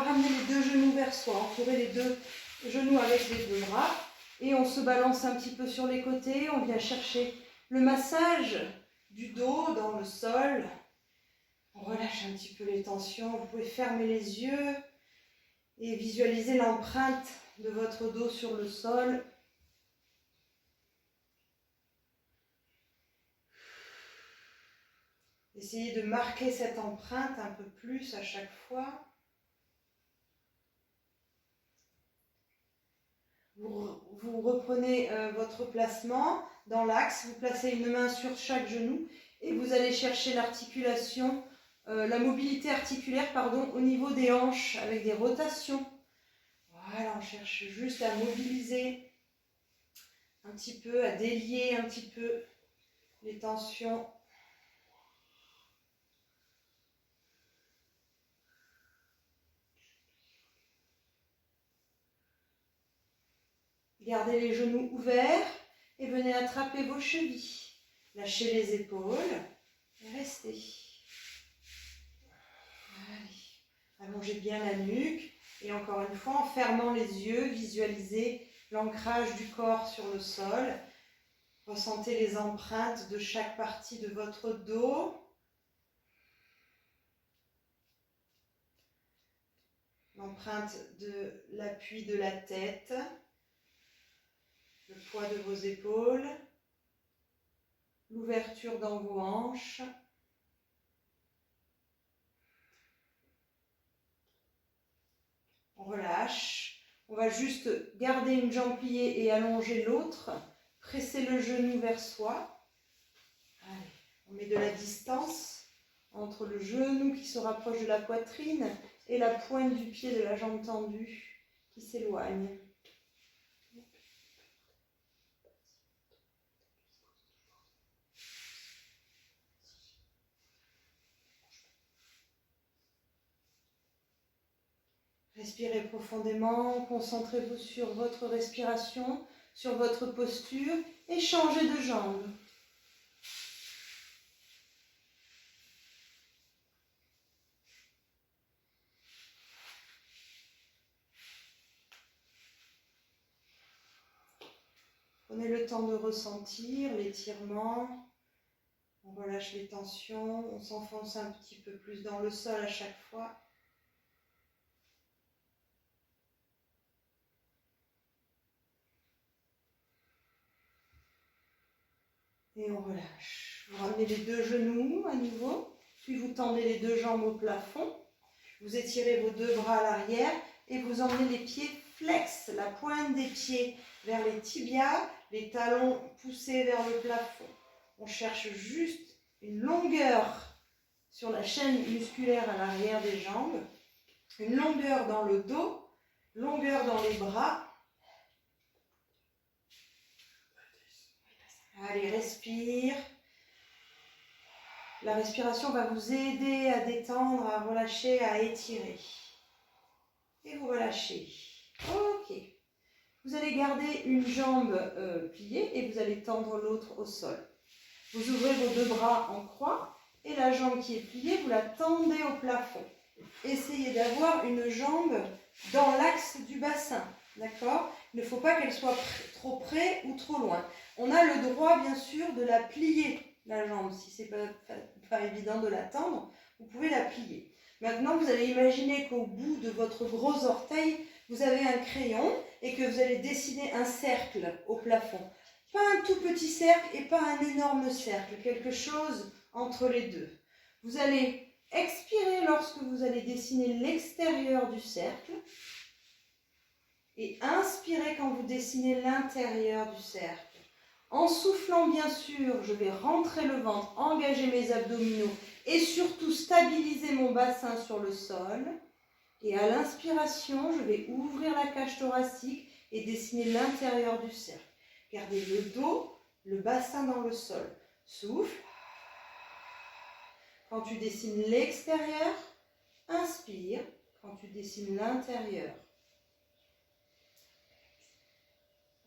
ramener les deux genoux vers soi, entourer les deux genoux avec les deux bras. Et on se balance un petit peu sur les côtés. On vient chercher le massage du dos dans le sol. On relâche un petit peu les tensions. Vous pouvez fermer les yeux et visualiser l'empreinte de votre dos sur le sol. Essayez de marquer cette empreinte un peu plus à chaque fois. Vous reprenez votre placement dans l'axe, vous placez une main sur chaque genou et vous allez chercher l'articulation, la mobilité articulaire, pardon, au niveau des hanches avec des rotations. Voilà, on cherche juste à mobiliser un petit peu, à délier un petit peu les tensions. Gardez les genoux ouverts et venez attraper vos chevilles. Lâchez les épaules et restez. Allez. Allongez bien la nuque et encore une fois, en fermant les yeux, visualisez l'ancrage du corps sur le sol. Ressentez les empreintes de chaque partie de votre dos. L'empreinte de l'appui de la tête. Le poids de vos épaules, l'ouverture dans vos hanches. On relâche. On va juste garder une jambe pliée et allonger l'autre. Presser le genou vers soi. Allez, on met de la distance entre le genou qui se rapproche de la poitrine et la pointe du pied de la jambe tendue qui s'éloigne. Respirez profondément, concentrez-vous sur votre respiration, sur votre posture et changez de jambe. Prenez le temps de ressentir l'étirement. On relâche les tensions, on s'enfonce un petit peu plus dans le sol à chaque fois. Et on relâche. Vous ramenez les deux genoux à nouveau, puis vous tendez les deux jambes au plafond. Vous étirez vos deux bras à l'arrière et vous emmenez les pieds flex, la pointe des pieds vers les tibias, les talons poussés vers le plafond. On cherche juste une longueur sur la chaîne musculaire à l'arrière des jambes, une longueur dans le dos, longueur dans les bras. Allez, respire. La respiration va vous aider à détendre, à relâcher, à étirer. Et vous relâchez. Ok. Vous allez garder une jambe pliée et vous allez tendre l'autre au sol. Vous ouvrez vos deux bras en croix et la jambe qui est pliée, vous la tendez au plafond. Essayez d'avoir une jambe dans l'axe du bassin. D'accord ? Il ne faut pas qu'elle soit trop près ou trop loin. On a le droit, bien sûr, de la plier, la jambe. Si ce n'est pas évident de la tendre, vous pouvez la plier. Maintenant, vous allez imaginer qu'au bout de votre gros orteil, vous avez un crayon et que vous allez dessiner un cercle au plafond. Pas un tout petit cercle et pas un énorme cercle, quelque chose entre les deux. Vous allez expirer lorsque vous allez dessiner l'extérieur du cercle et inspirer quand vous dessinez l'intérieur du cercle. En soufflant, bien sûr, je vais rentrer le ventre, engager mes abdominaux et surtout stabiliser mon bassin sur le sol. Et à l'inspiration, je vais ouvrir la cage thoracique et dessiner l'intérieur du cercle. Gardez le dos, le bassin dans le sol. Souffle. Quand tu dessines l'extérieur, inspire. Quand tu dessines l'intérieur.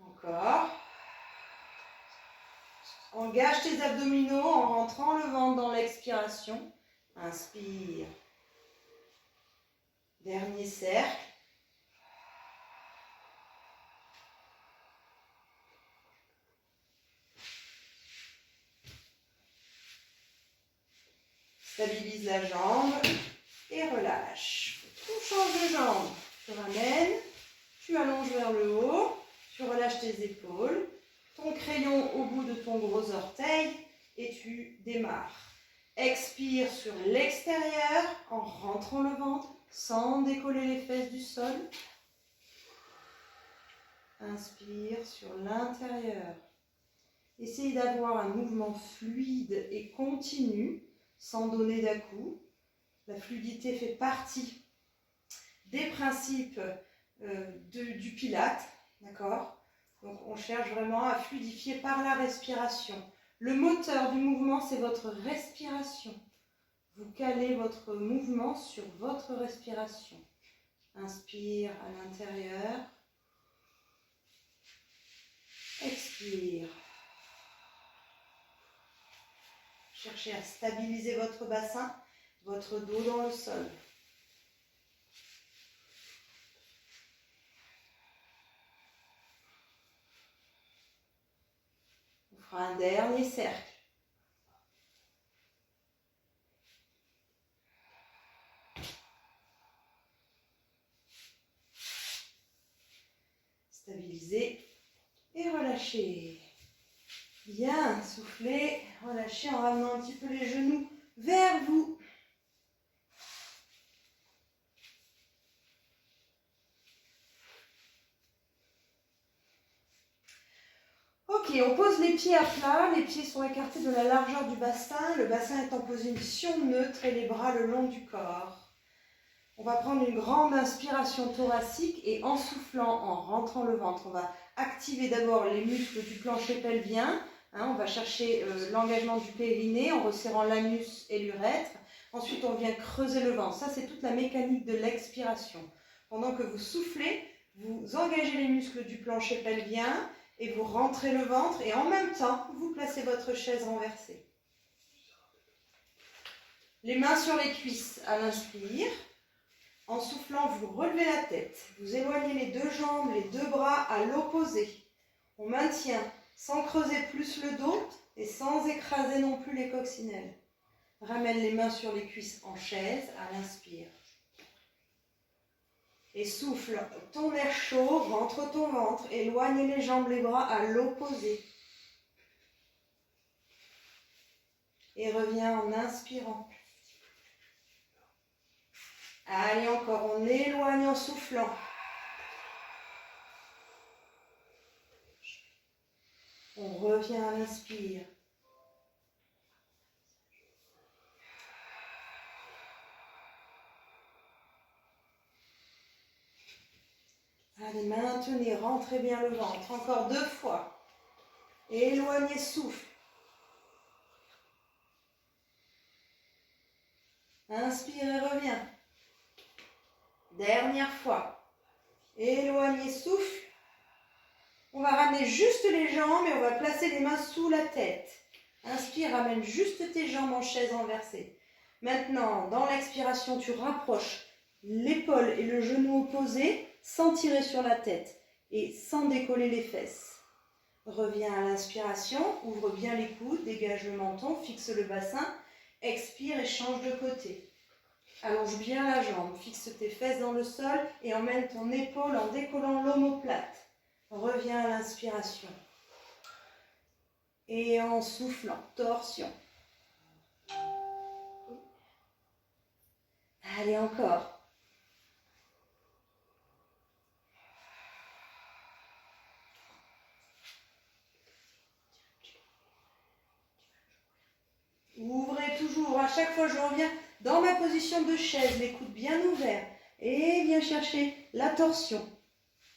Encore. Engage tes abdominaux en rentrant le ventre dans l'expiration. Inspire. Dernier cercle. Stabilise la jambe et relâche. On change de jambe. Tu ramènes, tu allonges vers le haut, tu relâches tes épaules, ton crayon au bout de ton gros orteil et tu démarres. Expire sur l'extérieur en rentrant le ventre sans décoller les fesses du sol. Inspire sur l'intérieur. Essayez d'avoir un mouvement fluide et continu sans donner d'à-coups. La fluidité fait partie des principes du Pilate, d'accord? Donc on cherche vraiment à fluidifier par la respiration. Le moteur du mouvement, c'est votre respiration. Vous calez votre mouvement sur votre respiration. Inspire à l'intérieur. Expire. Cherchez à stabiliser votre bassin, votre dos dans le sol. On fera un dernier cercle. Stabilisez et relâchez. Bien, soufflez, relâchez en ramenant un petit peu les genoux vers vous. Ok, on pose les pieds à plat, les pieds sont écartés de la largeur du bassin, le bassin est en position neutre et les bras le long du corps. On va prendre une grande inspiration thoracique et en soufflant, en rentrant le ventre, on va activer d'abord les muscles du plancher pelvien. On va chercher l'engagement du périnée en resserrant l'anus et l'urètre. Ensuite, on vient creuser le ventre. Ça, c'est toute la mécanique de l'expiration. Pendant que vous soufflez, vous engagez les muscles du plancher pelvien et vous rentrez le ventre. Et en même temps, vous placez votre chaise renversée. Les mains sur les cuisses à l'inspire. En soufflant, vous relevez la tête. Vous éloignez les deux jambes, les deux bras à l'opposé. On maintient sans creuser plus le dos et sans écraser non plus les coccinelles. Ramène les mains sur les cuisses en chaise à l'inspire. Et souffle ton air chaud, rentre ton ventre, éloigne les jambes, les bras à l'opposé. Et reviens en inspirant. Allez, encore, on éloigne en soufflant. On revient à l'inspire. Allez, maintenez, rentrez bien le ventre. Encore 2 fois. Éloignez, souffle. Inspire et reviens. Dernière fois. Éloignez, souffle. On va ramener juste les jambes et on va placer les mains sous la tête. Inspire, ramène juste tes jambes en chaise renversée. Maintenant, dans l'expiration, tu rapproches l'épaule et le genou opposé sans tirer sur la tête et sans décoller les fesses. Reviens à l'inspiration, ouvre bien les coudes, dégage le menton, fixe le bassin, expire et change de côté. Allonge bien la jambe, fixe tes fesses dans le sol et emmène ton épaule en décollant l'omoplate. Reviens à l'inspiration. Et en soufflant, torsion. Allez, encore. Ouvrez toujours. À chaque fois, je reviens dans ma position de chaise, les coudes bien ouverts. Et viens chercher la torsion.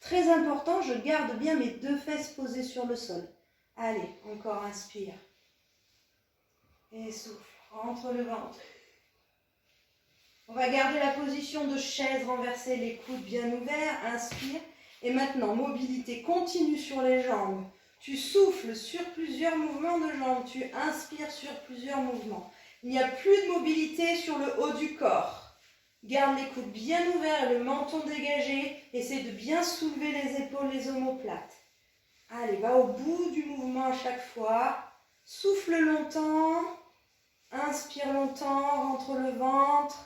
Très important, je garde bien mes 2 fesses posées sur le sol. Allez, encore inspire. Et souffle, rentre le ventre. On va garder la position de chaise renversée, les coudes bien ouverts. Inspire. Et maintenant, mobilité continue sur les jambes. Tu souffles sur plusieurs mouvements de jambes. Tu inspires sur plusieurs mouvements. Il n'y a plus de mobilité sur le haut du corps. Garde les coudes bien ouverts, le menton dégagé. Essaie de bien soulever les épaules, les omoplates. Allez, va au bout du mouvement à chaque fois. Souffle longtemps. Inspire longtemps, rentre le ventre.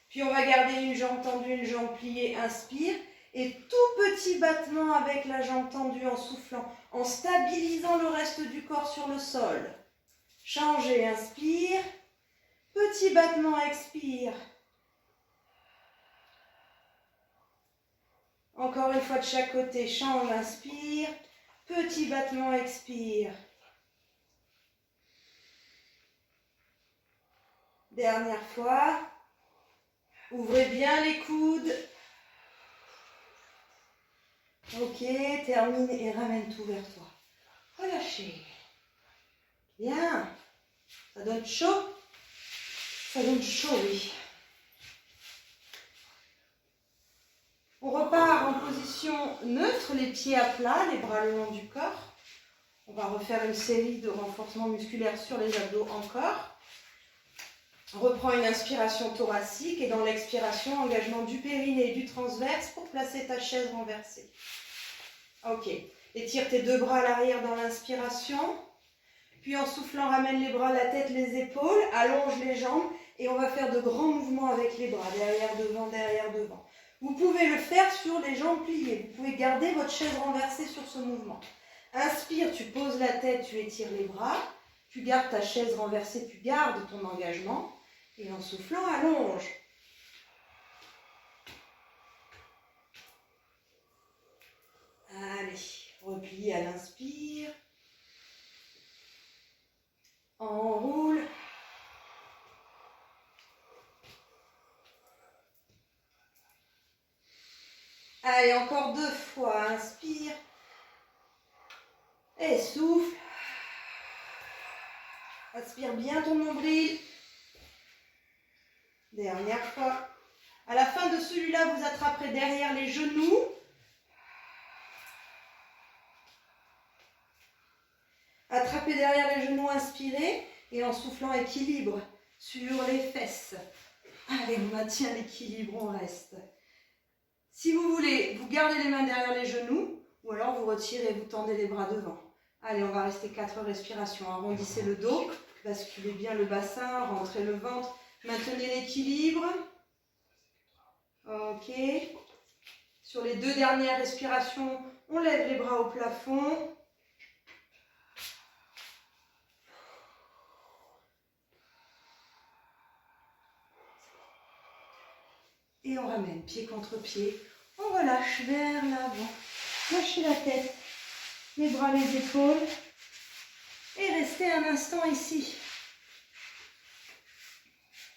Puis on va garder une jambe tendue, une jambe pliée, inspire. Et tout petit battement avec la jambe tendue en soufflant, en stabilisant le reste du corps sur le sol. Changez, inspire. Petit battement, expire. Encore une fois de chaque côté, change, inspire. Petit battement, expire. Dernière fois. Ouvrez bien les coudes. Ok, termine et ramène tout vers toi. Relâchez. Bien. Ça donne chaud? Ça donne chaud, oui. On repart en position neutre, les pieds à plat, les bras le long du corps. On va refaire une série de renforcements musculaires sur les abdos encore. On reprend une inspiration thoracique et dans l'expiration, engagement du périnée et du transverse pour placer ta chaise renversée. Ok. Étire tes deux bras à l'arrière dans l'inspiration. Puis en soufflant, ramène les bras, la tête, les épaules, allonge les jambes et on va faire de grands mouvements avec les bras, derrière, devant, derrière, devant. Vous pouvez le faire sur les jambes pliées. Vous pouvez garder votre chaise renversée sur ce mouvement. Inspire, tu poses la tête, tu étires les bras. Tu gardes ta chaise renversée, tu gardes ton engagement. Et en soufflant, allonge. Allez, replie à l'inspire. Enroule. Allez, encore 2 fois. Inspire. Et souffle. Aspire bien ton nombril. Dernière fois. À la fin de celui-là, vous attraperez derrière les genoux. Attrapez derrière les genoux, inspirez. Et en soufflant, équilibre sur les fesses. Allez, on maintient l'équilibre, on reste. Si vous voulez, vous gardez les mains derrière les genoux. Ou alors vous retirez, vous tendez les bras devant. Allez, on va rester 4 respirations. Arrondissez le dos. Basculez bien le bassin, rentrez le ventre. Maintenez l'équilibre. Ok. Sur les 2 dernières respirations, on lève les bras au plafond. Et on ramène pied contre pied. On relâche vers l'avant. Lâchez la tête, les bras, les épaules. Et restez un instant ici.